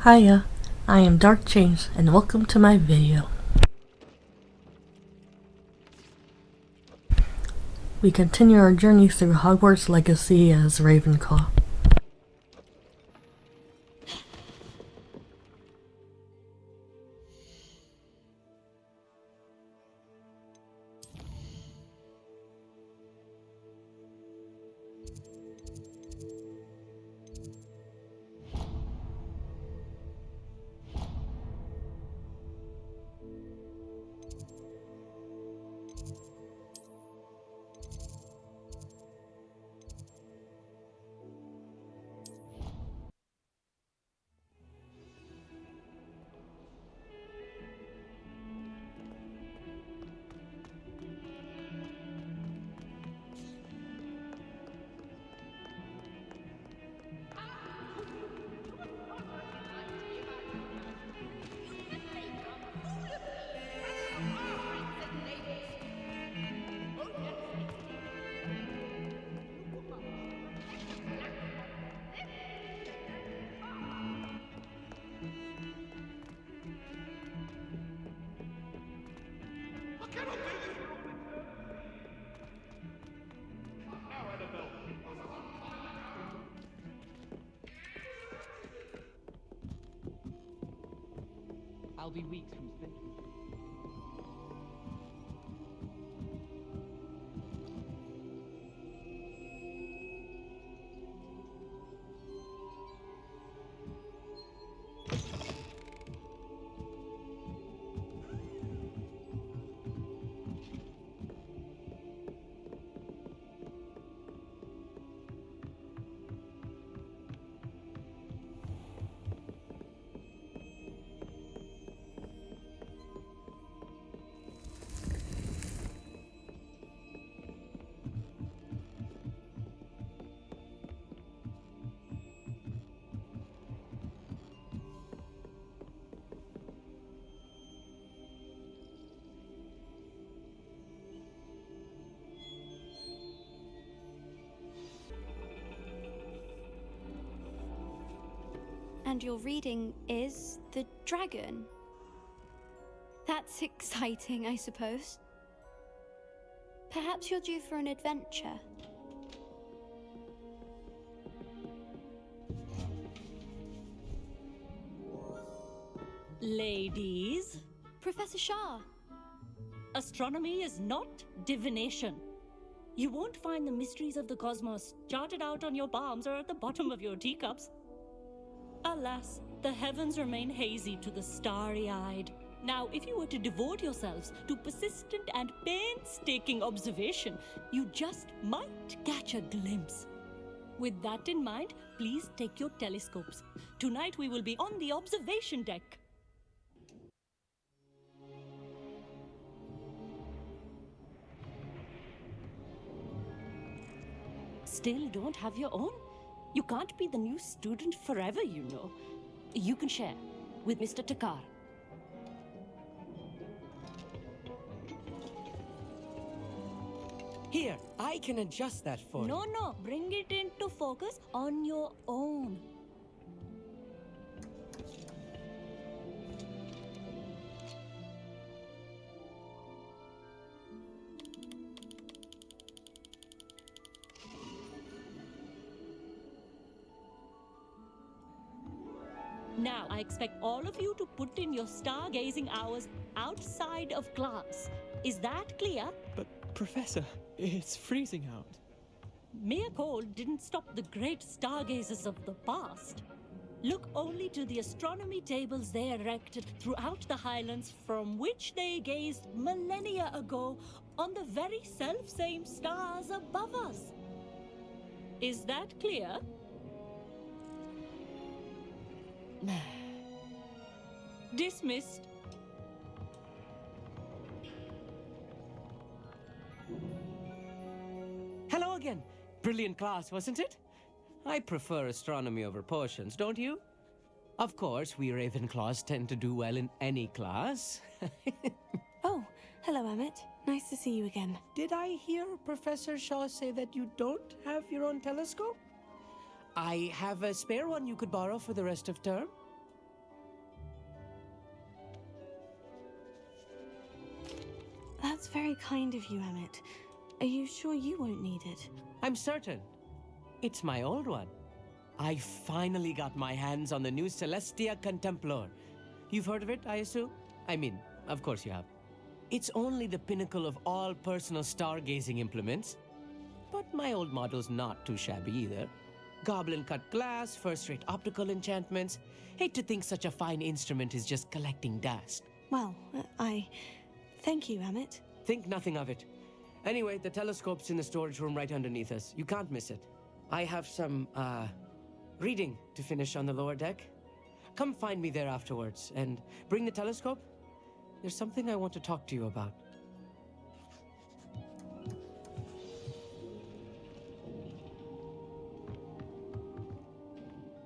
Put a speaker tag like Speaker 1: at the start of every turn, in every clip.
Speaker 1: Hiya, I am Dark James, and welcome to my video. We continue our journey through Hogwarts Legacy as Ravenclaw.
Speaker 2: I'll be weeks from thinking.
Speaker 3: And your reading is the dragon. That's exciting, I suppose. Perhaps you're due for an adventure.
Speaker 4: Ladies,
Speaker 3: Professor Shah.
Speaker 4: astronomy is not divination. You won't find the mysteries of the cosmos charted out on your palms or at the bottom of your teacups. Alas, the heavens remain hazy to the starry-eyed. Now, if you were to devote yourselves to persistent and painstaking observation, you just might catch a glimpse. With that in mind, please take your telescopes. Tonight we will be on the observation deck. Still don't have your own? You can't be the new student forever, you know. You can share with Mr. Takar.
Speaker 2: Here, I can adjust that for you.
Speaker 4: No, bring it into focus on your own. Now, I expect all of you to put in your stargazing hours outside of class. Is that clear?
Speaker 5: But, Professor, it's freezing out.
Speaker 4: Mere cold didn't stop the great stargazers of the past. Look only to the astronomy tables they erected throughout the Highlands, from which they gazed millennia ago on the very self-same stars above us. Is that clear? Dismissed.
Speaker 2: Hello again. Brilliant class, wasn't it? I prefer astronomy over potions, don't you? Of course, we Ravenclaws tend to do well in any class.
Speaker 6: Oh, hello, Emmett. Nice to see you again.
Speaker 2: Did I hear Professor Shaw say that you don't have your own telescope? I have a spare one you could borrow for the rest of term.
Speaker 6: very kind of you, Emmett. Are you sure you won't need it?
Speaker 2: I'm certain. It's my old one. I finally got my hands on the new Celestia Contemplar. You've heard of it, I assume? I mean, of course you have. It's only the pinnacle of all personal stargazing implements. But my old model's not too shabby either. Goblin-cut glass, first-rate optical enchantments. Hate to think such a fine instrument is just collecting dust.
Speaker 6: Well, thank you, Emmett.
Speaker 2: Think nothing of it. Anyway, the telescope's in the storage room right underneath us. You can't miss it. I have some, reading to finish on the lower deck. Come find me there afterwards, and bring the telescope. There's something I want to talk to you about.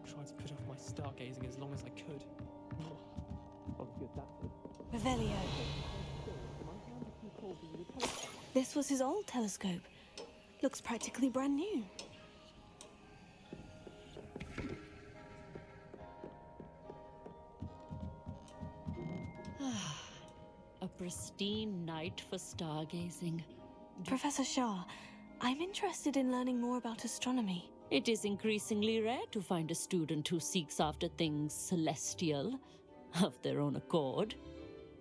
Speaker 5: Tried to put off my stargazing as long as I could.
Speaker 6: Revelio. This was his old telescope. Looks practically brand new.
Speaker 4: A pristine night for stargazing.
Speaker 6: Professor Shah, I'm interested in learning more about astronomy.
Speaker 4: It is increasingly rare to find a student who seeks after things celestial, of their own accord.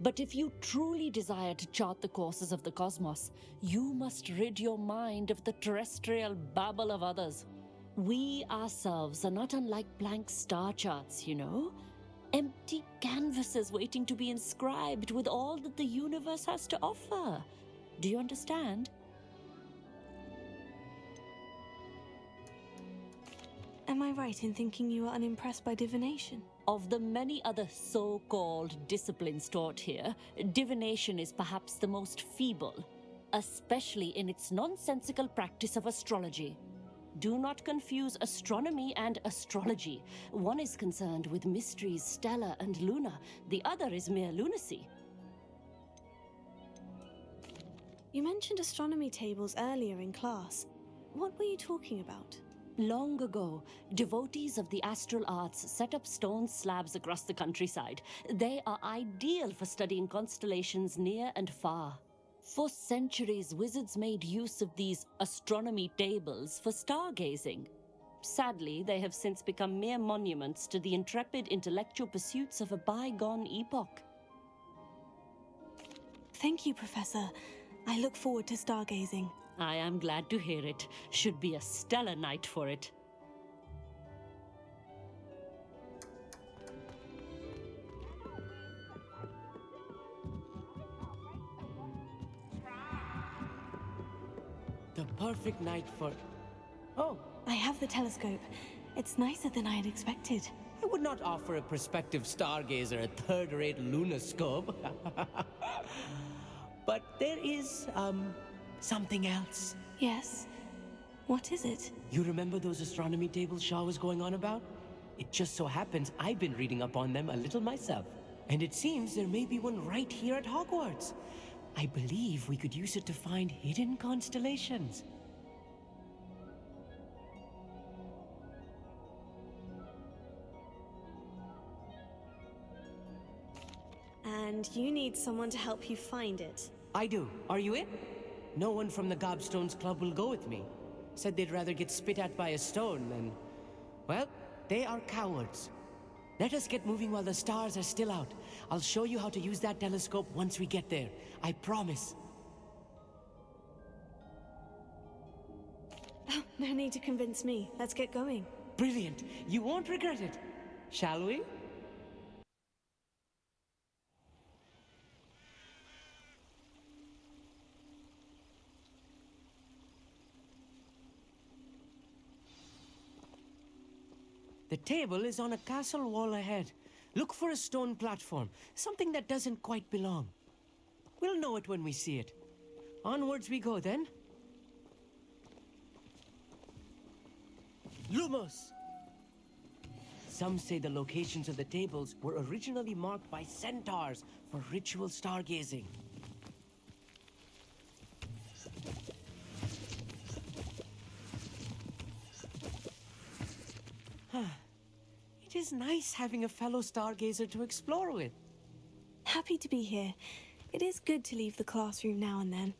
Speaker 4: But if you truly desire to chart the courses of the cosmos, you must rid your mind of the terrestrial babble of others. We ourselves are not unlike blank star charts, you know? Empty canvases waiting to be inscribed with all that the universe has to offer. Do you understand?
Speaker 6: Am I right in thinking you are unimpressed by divination?
Speaker 4: Of the many other so-called disciplines taught here, divination is perhaps the most feeble, especially in its nonsensical practice of astrology. Do not confuse astronomy and astrology. One is concerned with mysteries stellar and lunar, the other is mere lunacy.
Speaker 6: You mentioned astronomy tables earlier in class. What were you talking about?
Speaker 4: Long ago, devotees of the astral arts set up stone slabs across the countryside. They are ideal for studying constellations near and far. For centuries, wizards made use of these astronomy tables for stargazing. Sadly, they have since become mere monuments to the intrepid intellectual pursuits of a bygone epoch.
Speaker 6: Thank you, Professor. I look forward to stargazing.
Speaker 4: I am glad to hear it. Should be a stellar night for it.
Speaker 2: The perfect night for... Oh,
Speaker 6: I have the telescope. It's nicer than I had expected.
Speaker 2: I would not offer a prospective stargazer a third-rate lunoscope. But there is, something else.
Speaker 6: Yes. What is it?
Speaker 2: You remember those astronomy tables Shaw was going on about? It just so happens I've been reading up on them a little myself. And it seems there may be one right here at Hogwarts. I believe we could use it to find hidden constellations.
Speaker 6: And you need someone to help you find it.
Speaker 2: I do. Are you in? No one from the Gobstones Club will go with me. Said they'd rather get spit at by a stone than... Well, they are cowards. Let us get moving while the stars are still out. I'll show you how to use that telescope once we get there. I promise.
Speaker 6: Oh, no need to convince me. Let's get going.
Speaker 2: Brilliant. You won't regret it. Shall we? The table is on a castle wall ahead. Look for a stone platform, something that doesn't quite belong. We'll know it when we see it. Onwards we go then. Lumos! Some say the locations of the tables were originally marked by centaurs for ritual stargazing. It is nice having a fellow stargazer to explore with.
Speaker 6: Happy to be here. It is good to leave the classroom now and then.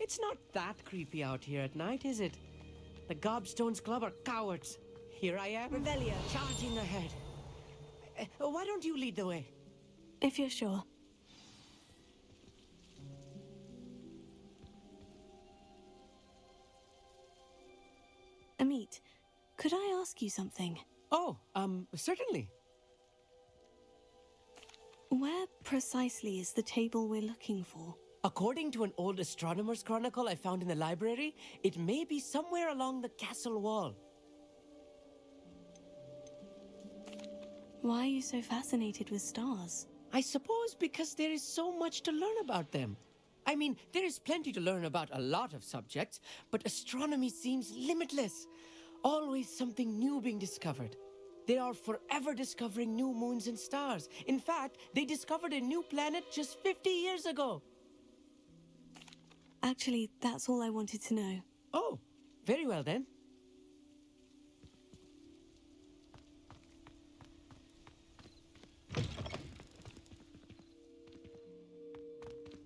Speaker 2: It's not that creepy out here at night, is it? The Gobstones Club are cowards. Here I am,
Speaker 6: Revelio.
Speaker 2: charging ahead. Why don't you lead the way?
Speaker 6: If you're sure. Amit, could I ask you something?
Speaker 2: Oh, certainly.
Speaker 6: Where precisely is the table we're looking for?
Speaker 2: According to an old astronomer's chronicle I found in the library, it may be somewhere along the castle wall.
Speaker 6: Why are you so fascinated with stars?
Speaker 2: I suppose because there is so much to learn about them. I mean, there is plenty to learn about a lot of subjects, but astronomy seems limitless. Always something new being discovered. They are forever discovering new moons and stars. In fact, they discovered a new planet just 50 years ago.
Speaker 6: Actually, that's all I wanted to know.
Speaker 2: Oh, very well then.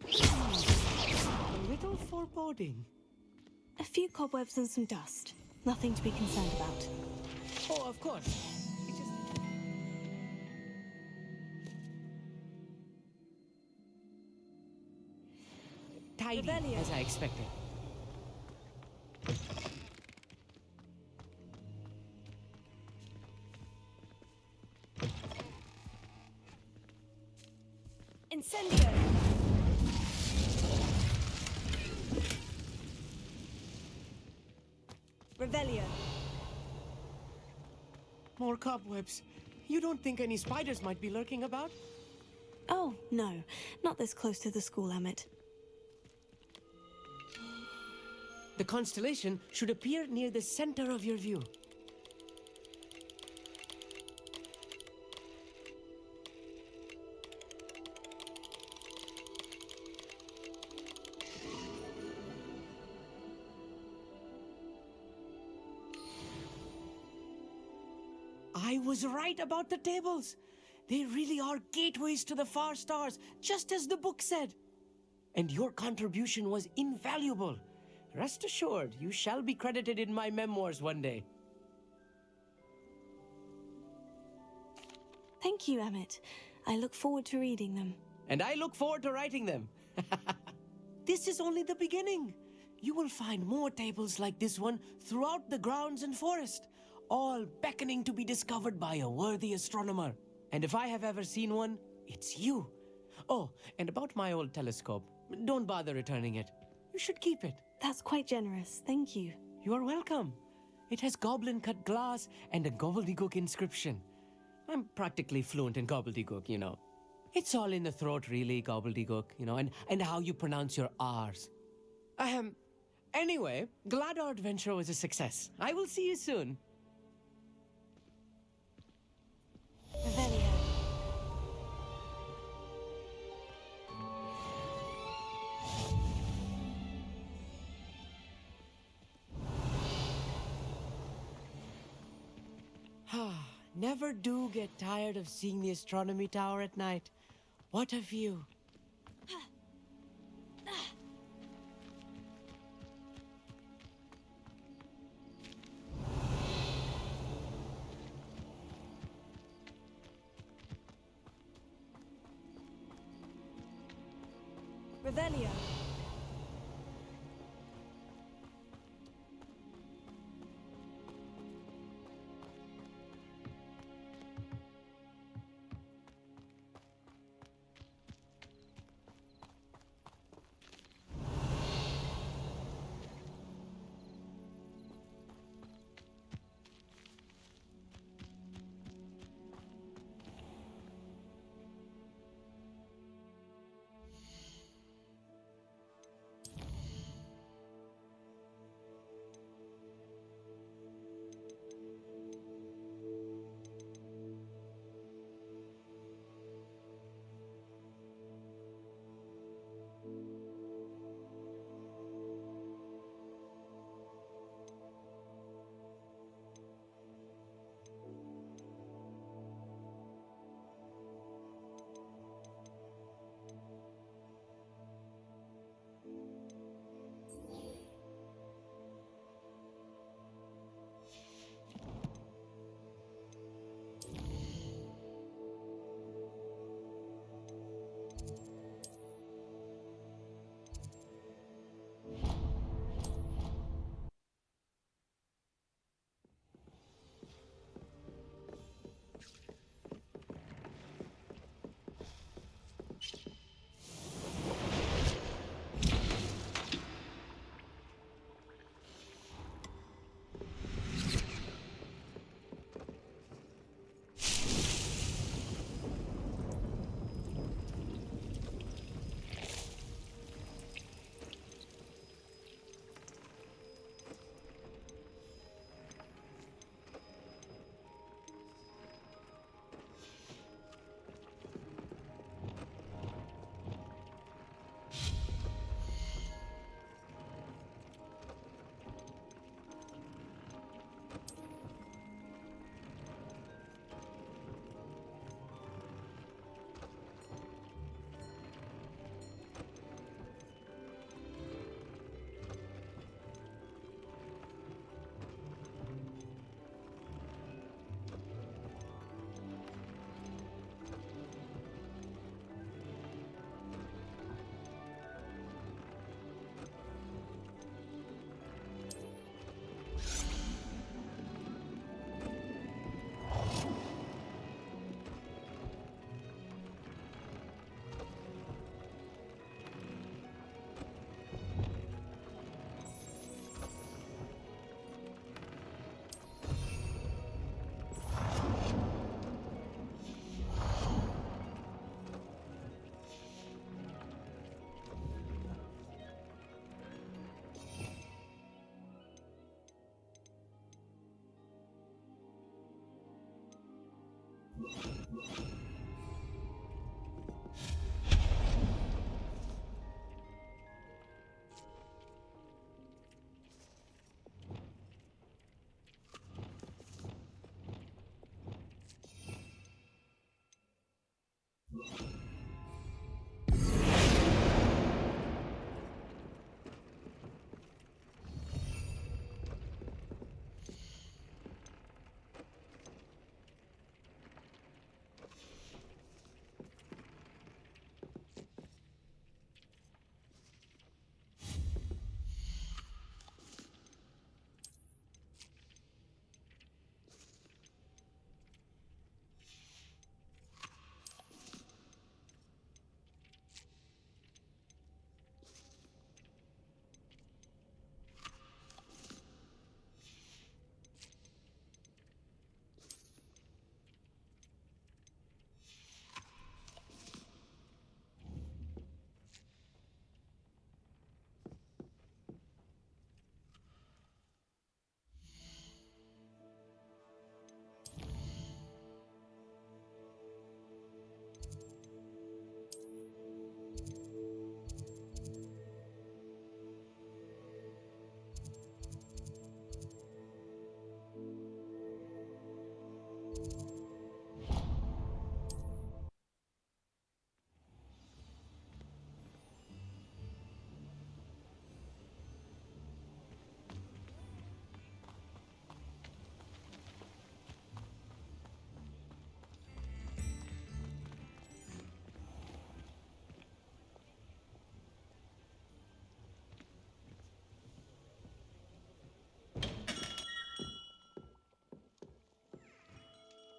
Speaker 2: A little foreboding.
Speaker 6: A few cobwebs and some dust. Nothing to be concerned about.
Speaker 2: Oh, of course. It just... tidy,
Speaker 6: Revelio.
Speaker 2: as I expected.
Speaker 6: Incendio! Revelio.
Speaker 2: More cobwebs. You don't think any spiders might be lurking about?
Speaker 6: Oh, no. Not this close to the school, Amit.
Speaker 2: The constellation should appear near the center of your view. I was right about the tables. They really are gateways to the far stars, just as the book said. And your contribution was invaluable. Rest assured, you shall be credited in my memoirs one day.
Speaker 6: Thank you, Amit. I look forward to reading them.
Speaker 2: And I look forward to writing them. This is only the beginning. You will find more tables like this one throughout the grounds and forest, all beckoning to be discovered by a worthy astronomer. And if I have ever seen one, it's you. Oh, and about my old telescope, don't bother returning it. You should keep it.
Speaker 6: That's quite generous. Thank you.
Speaker 2: You are welcome. It has goblin-cut glass and a gobbledygook inscription. I'm practically fluent in gobbledygook, you know. It's all in the throat, really, gobbledygook, you know, and how you pronounce your R's. Anyway, glad our adventure was a success. I will see you soon.
Speaker 6: Revelio.
Speaker 2: Never do get tired of seeing the astronomy tower at night. What a view.
Speaker 6: Revelio.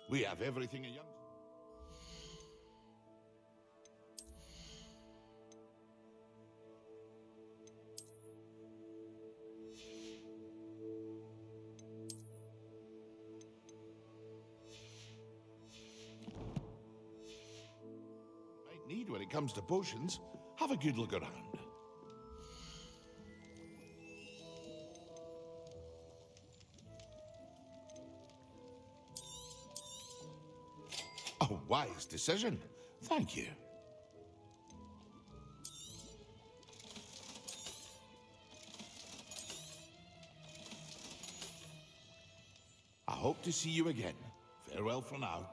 Speaker 7: We have everything a young... might need when it comes to potions. Have a good look around. A wise decision. Thank you. I hope to see you again. Farewell for now.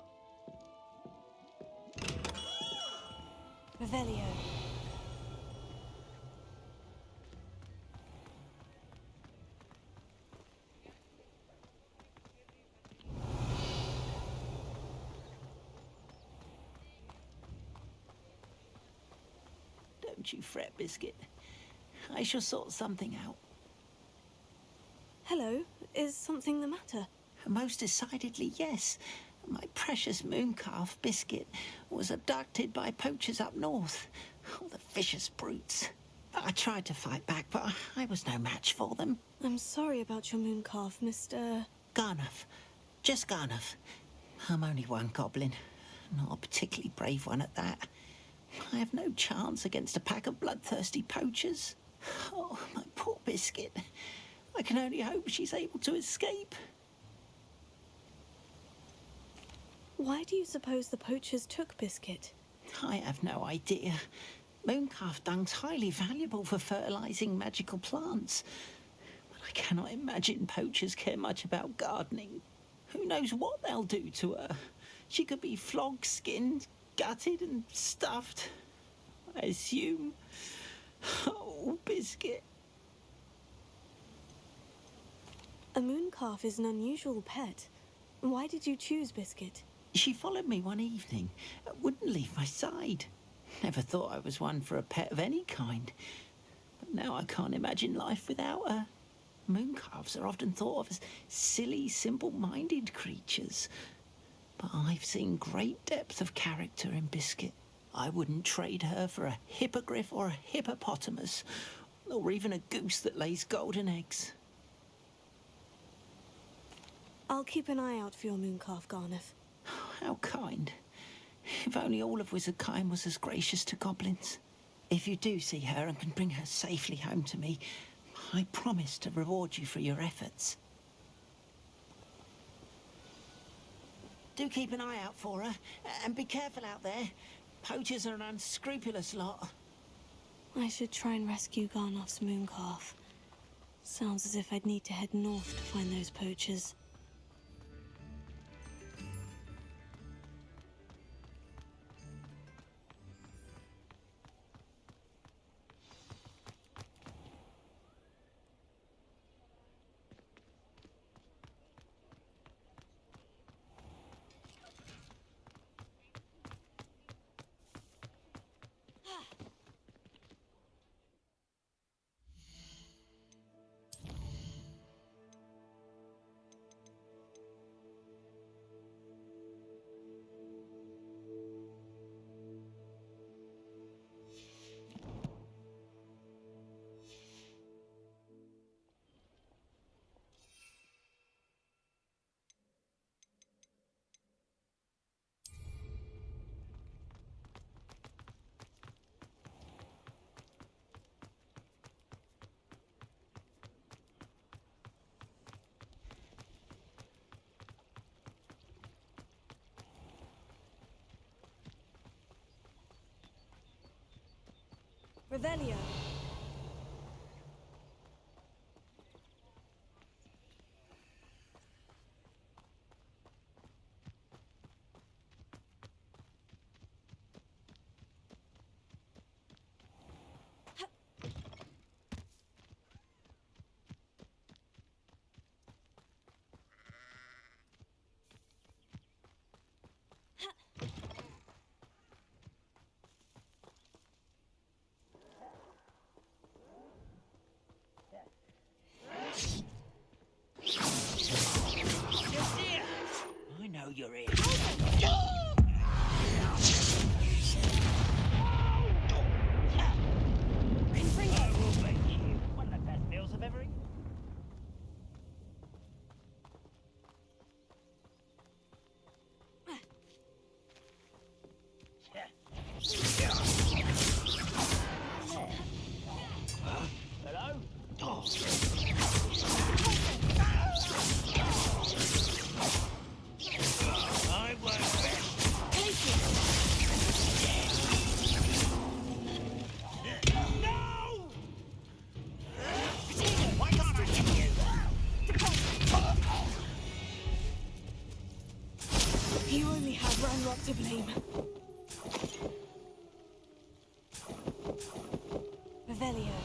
Speaker 6: Revelio.
Speaker 8: Don't you fret, Biscuit. I shall sort something out.
Speaker 6: Hello, is something the matter?
Speaker 8: Most decidedly, yes. My precious mooncalf, Biscuit, was abducted by poachers up north. Oh, the vicious brutes. I tried to fight back, but I was no match for them.
Speaker 6: I'm sorry about your mooncalf, Mr.
Speaker 8: Garnuff. Just Garnuff. I'm only one goblin. Not a particularly brave one at that. I have no chance against a pack of bloodthirsty poachers. Oh, my poor Biscuit. I can only hope she's able to escape.
Speaker 6: Why do you suppose the poachers took Biscuit?
Speaker 8: I have no idea. Mooncalf dung's highly valuable for fertilizing magical plants. But I cannot imagine poachers care much about gardening. Who knows what they'll do to her? She could be flogged, skinned, gutted and stuffed. I assume. Oh, Biscuit.
Speaker 6: A mooncalf is an unusual pet. Why did you choose Biscuit?
Speaker 8: She followed me one evening, wouldn't leave my side. Never thought I was one for a pet of any kind. But now I can't imagine life without her. Mooncalves are often thought of as silly, simple-minded creatures. But I've seen great depth of character in Biscuit. I wouldn't trade her for a hippogriff or a hippopotamus, or even a goose that lays golden eggs.
Speaker 6: I'll keep an eye out for your mooncalf, Garnuff.
Speaker 8: How kind. If only all of Wizardkind was as gracious to goblins. If you do see her and can bring her safely home to me, I promise to reward you for your efforts. Do keep an eye out for her, and be careful out there. Poachers are an unscrupulous lot.
Speaker 6: I should try and rescue Garnoff's mooncalf. Sounds as if I'd need to head north to find those poachers. Revelio.
Speaker 8: I know you're here. I will make you one of the best meals I've ever eaten. Hello? I won't No! Why can't I hit you?
Speaker 6: You only have Ranrock to blame. Revelio.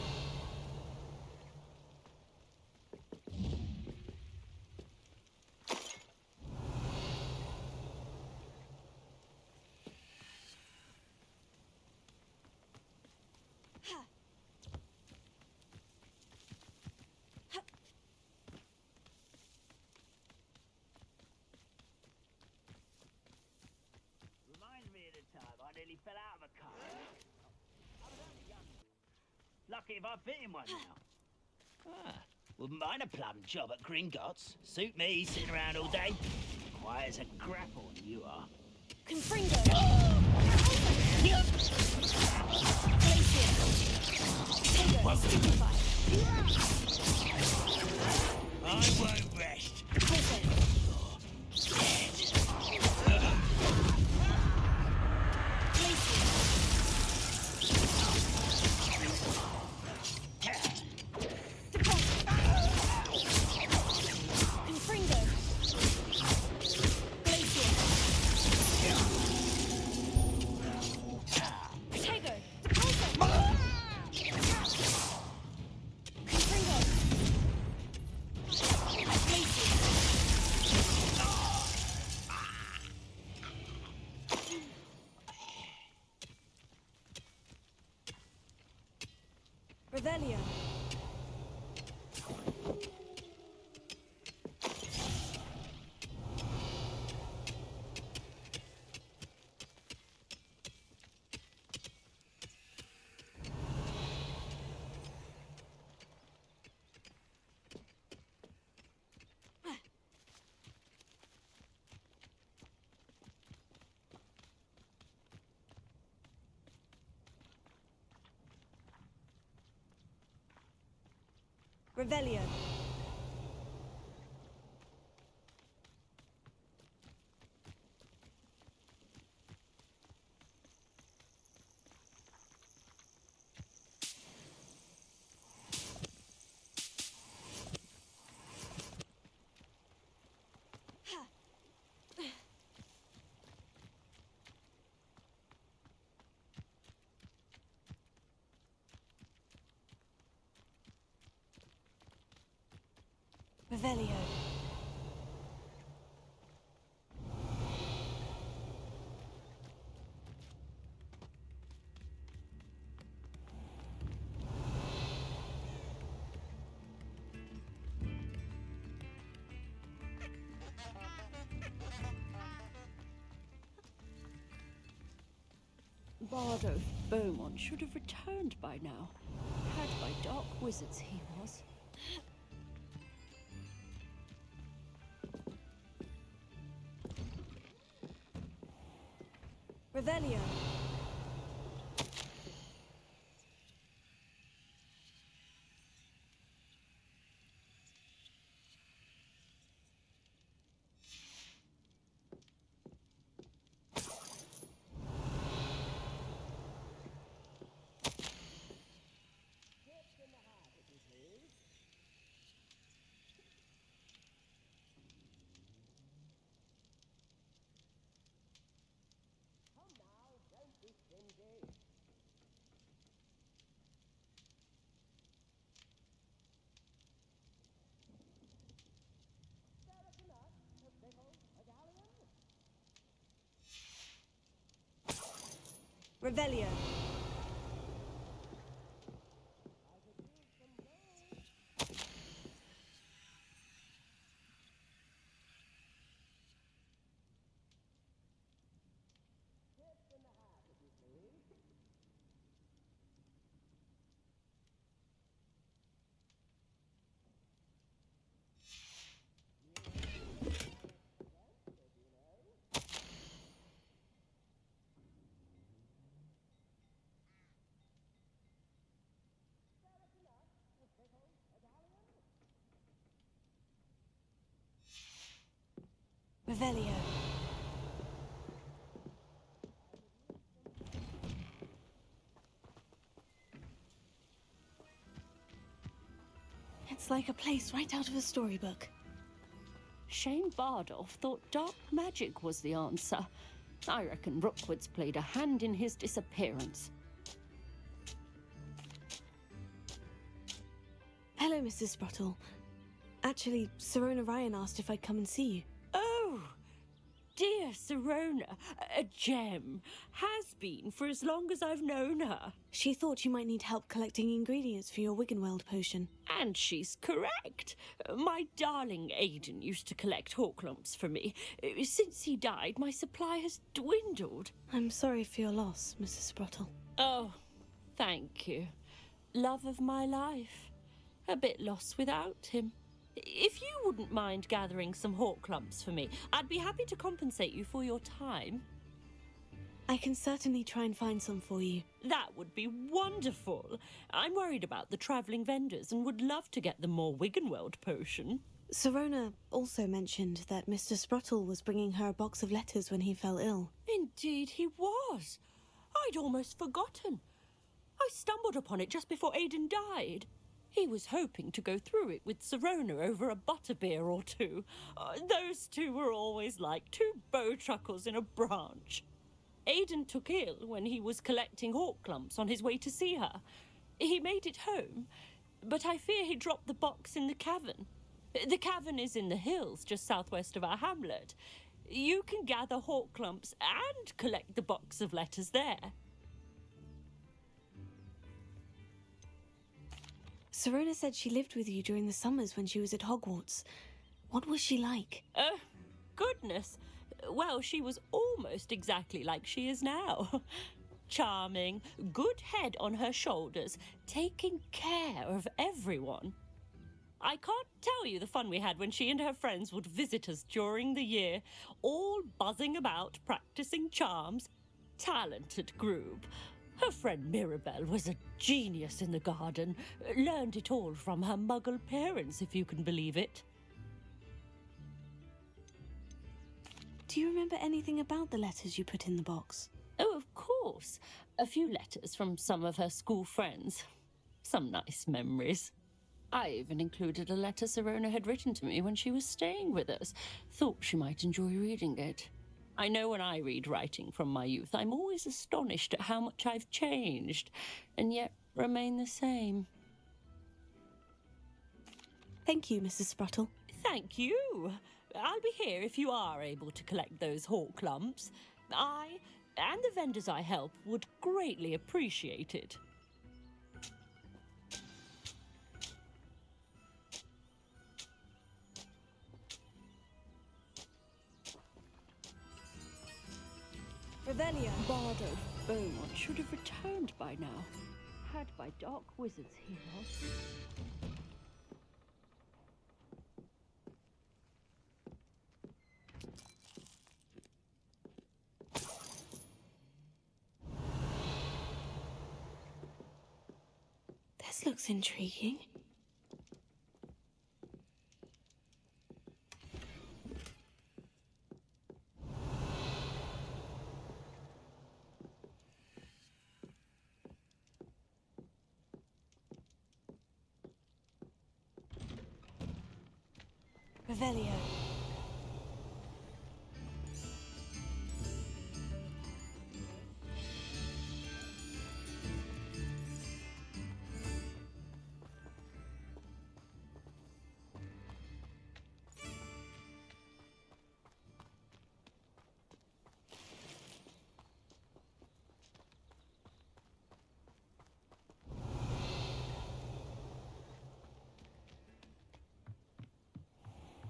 Speaker 8: Reminds me of the time I nearly fell out of a car. Lucky if I fit in one now. Wouldn't mind a plum job at Gringotts. Suit me, sitting around all day. Quiet as a grapple, you are.
Speaker 6: Confringo.
Speaker 8: I won't rest.
Speaker 6: Revelio. Revelio. Revelio.
Speaker 4: Bardo Beaumont should have returned by now. Had by dark wizards he was.
Speaker 6: Revelio. Revelio. Revelio. It's like a place right out of a storybook.
Speaker 4: Shane Bardolph thought dark magic was the answer. I reckon Rookwood's played a hand in his disappearance.
Speaker 6: Hello, Mrs. Sprottle. Actually, Sirona Ryan asked if I'd come and see you.
Speaker 4: Oh, dear Sirona, a gem. Has been for as long as I've known her.
Speaker 6: She thought you might need help collecting ingredients for your Wiggenweld potion.
Speaker 4: And she's correct. My darling Aidan used to collect Horklumps for me. Since he died, my supply has dwindled.
Speaker 6: I'm sorry for your loss, Mrs. Sprottle.
Speaker 4: Oh, thank you. Love of my life. A bit lost without him. If you wouldn't mind gathering some Horklumps for me, I'd be happy to compensate you for your time.
Speaker 6: I can certainly try and find some for you.
Speaker 4: That would be wonderful. I'm worried about the travelling vendors and would love to get them more Wiggenweld potion.
Speaker 6: Sirona also mentioned that Mr. Sprottle was bringing her a box of letters when he fell ill.
Speaker 4: Indeed he was. I'd almost forgotten. I stumbled upon it just before Aidan died. He was hoping to go through it with Sirona over a butterbeer or two. Those two were always like two bowtruckles in a branch. Aidan took ill when he was collecting Horklumps on his way to see her. He made it home, but I fear he dropped the box in the cavern. The cavern is in the hills just southwest of our hamlet. You can gather Horklumps and collect the box of letters there.
Speaker 6: Sirona said she lived with you during the summers when she was at Hogwarts. What was she like?
Speaker 4: Oh, goodness. Well, she was almost exactly like she is now. Charming, good head on her shoulders, taking care of everyone. I can't tell you the fun we had when she and her friends would visit us during the year, all buzzing about, practicing charms. Talented group. Her friend Mirabelle was a genius in the garden. Learned it all from her muggle parents, if you can believe it.
Speaker 6: Do you remember anything about the letters you put in the box?
Speaker 4: Oh, of course. A few letters from some of her school friends. Some nice memories. I even included a letter Sirona had written to me when she was staying with us. Thought she might enjoy reading it. I know when I read writing from my youth, I'm always astonished at how much I've changed, and yet remain the same.
Speaker 6: Thank you, Mrs. Sprottle.
Speaker 4: Thank you. I'll be here if you are able to collect those hawk lumps. I and the vendors I help would greatly appreciate it.
Speaker 6: Revelio.
Speaker 4: Bard of Beaumont should have returned by now, had my dark wizard's heroes.
Speaker 6: This looks intriguing. Revelio.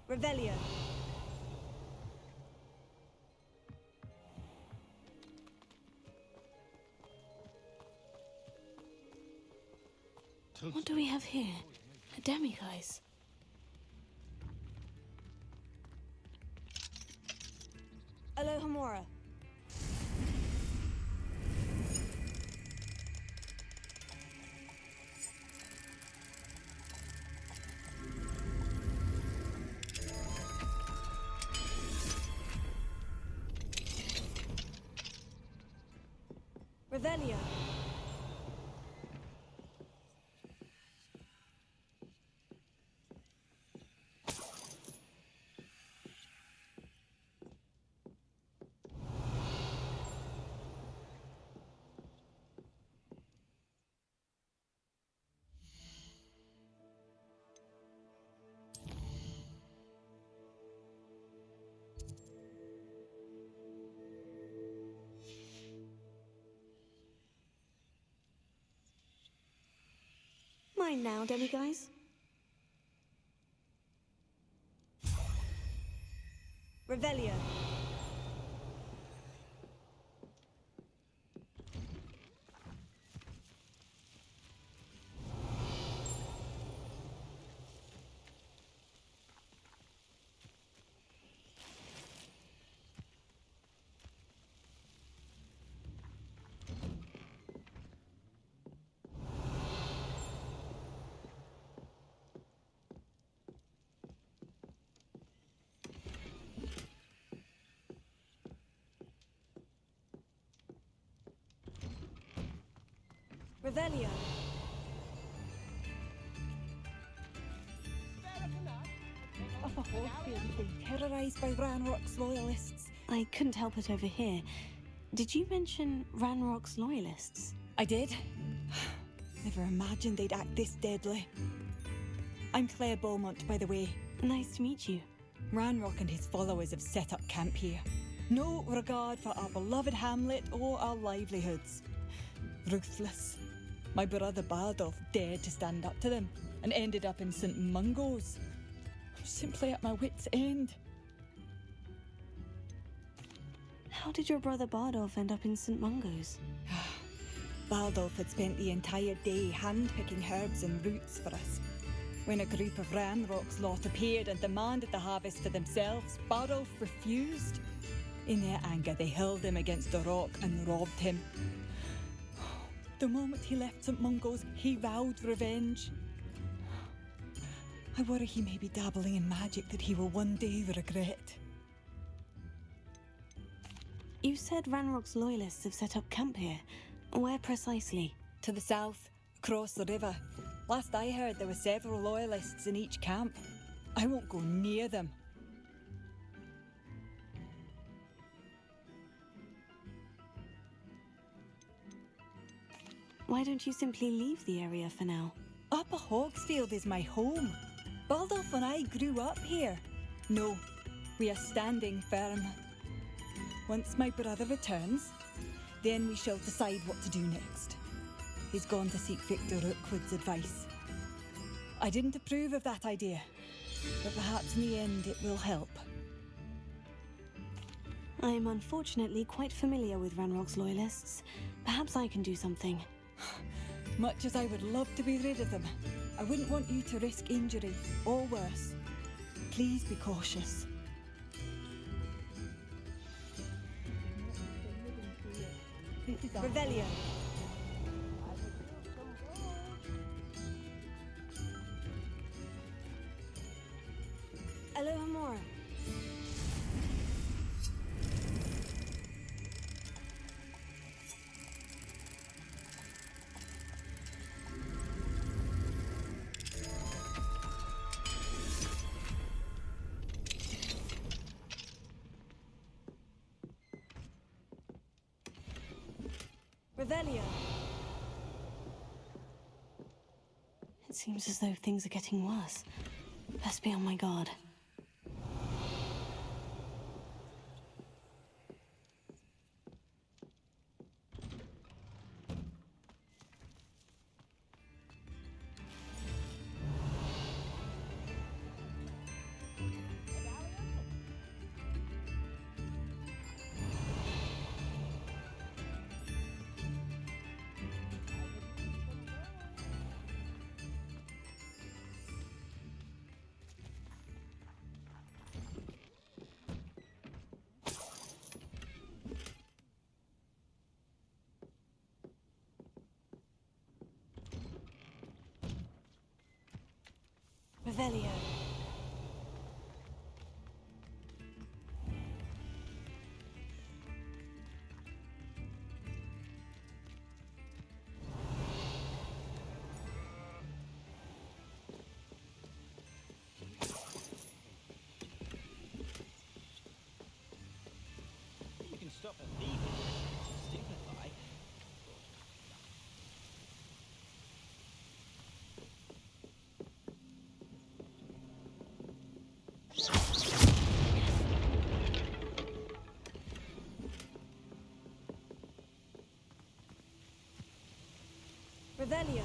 Speaker 6: Revelio. What do we have here? A demiguise. Alohomora. Revelio. Mine now, demiguise. Revelio. Revelio.
Speaker 9: Upper Hogfield being terrorised by Ranrock's loyalists.
Speaker 6: I couldn't help it over here. Did you mention Ranrock's loyalists?
Speaker 9: I did. Never imagined they'd act this deadly. I'm Claire Beaumont, by the way.
Speaker 6: Nice to meet you.
Speaker 9: Ranrock and his followers have set up camp here. No regard for our beloved hamlet or our livelihoods. Ruthless. My brother Bardolph dared to stand up to them and ended up in St. Mungo's. I'm simply at my wit's end.
Speaker 6: How did your brother Bardolph end up in St. Mungo's?
Speaker 9: Bardolph had spent the entire day hand-picking herbs and roots for us. When a group of Ranrock's lot appeared and demanded the harvest for themselves, Bardolph refused. In their anger, they hurled him against the rock and robbed him. The moment he left St. Mungo's, he vowed revenge. I worry he may be dabbling in magic that he will one day regret.
Speaker 6: You said Ranrock's loyalists have set up camp here. Where precisely?
Speaker 9: To the south, across the river. Last I heard, there were several loyalists in each camp. I won't go near them.
Speaker 6: Why don't you simply leave the area for now?
Speaker 9: Upper Hogsfield is my home. Baldolf and I grew up here. No, we are standing firm. Once my brother returns, then we shall decide what to do next. He's gone to seek Victor Rookwood's advice. I didn't approve of that idea, but perhaps in the end it will help.
Speaker 6: I am unfortunately quite familiar with Ranrock's loyalists. Perhaps I can do something.
Speaker 9: Much as I would love to be rid of them, I wouldn't want you to risk injury, or worse. Please be cautious. Revelio.
Speaker 6: Alohomora.
Speaker 9: Revelio.
Speaker 6: It seems as though things are getting worse. Best be on my guard. Revelio.
Speaker 8: You can stop a thief stupefy.
Speaker 9: Revelio.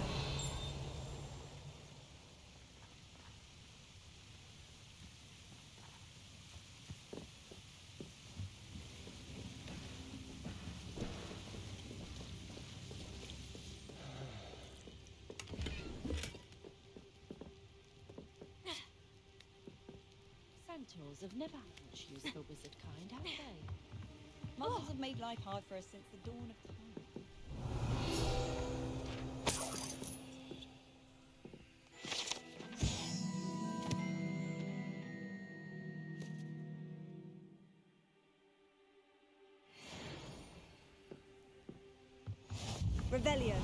Speaker 4: Centaurs have never had much use for wizard kind, have they?
Speaker 9: Muggles have made life hard for us since the dawn of time. Revelio.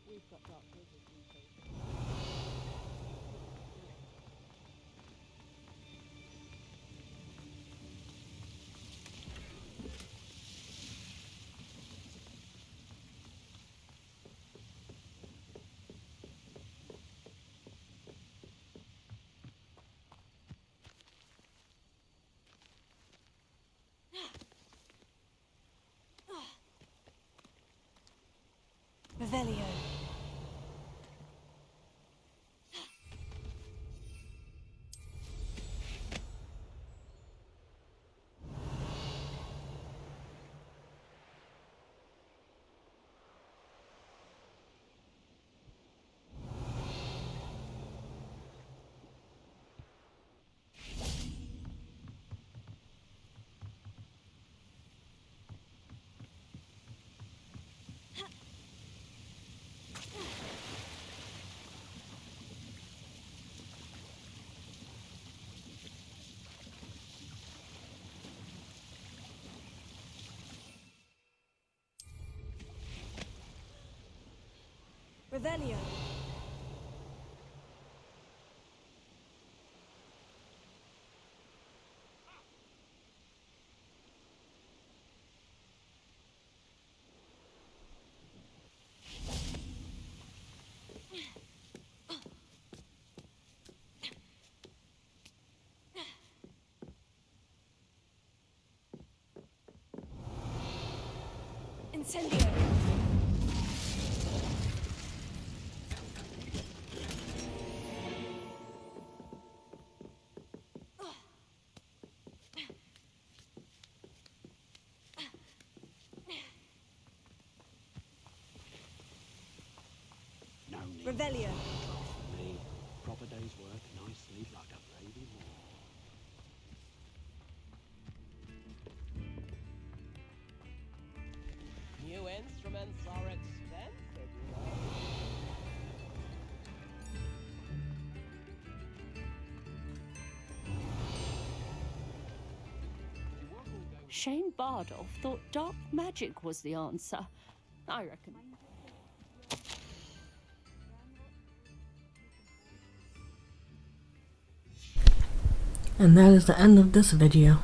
Speaker 4: We've got dark wizards these days.
Speaker 6: Revelio. Revelio. Incendio.
Speaker 10: No need.
Speaker 6: Revelio.
Speaker 10: Trust me. Proper day's work, nice sleep like a lady would.
Speaker 2: New instruments are expensive, you know.
Speaker 4: Shane Bardolph thought dark magic was the answer. I reckon.
Speaker 1: And that is the end of this video.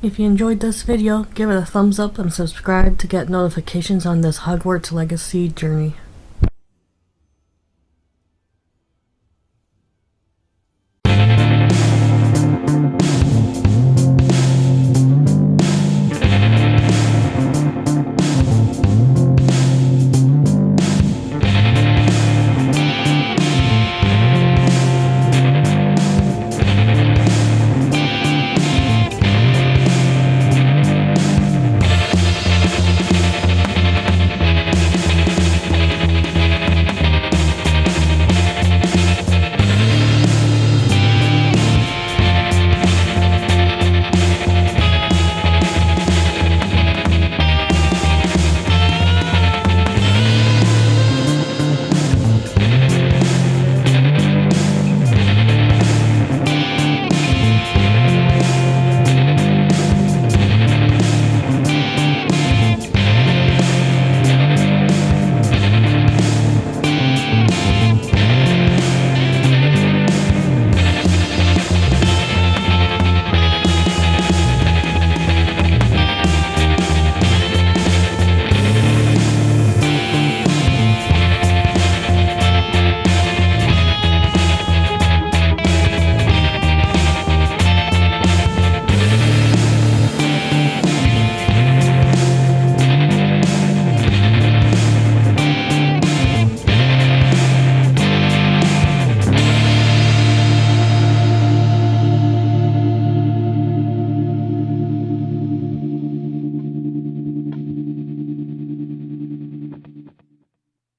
Speaker 1: If you enjoyed this video, give it a thumbs up and subscribe to get notifications on this Hogwarts Legacy journey.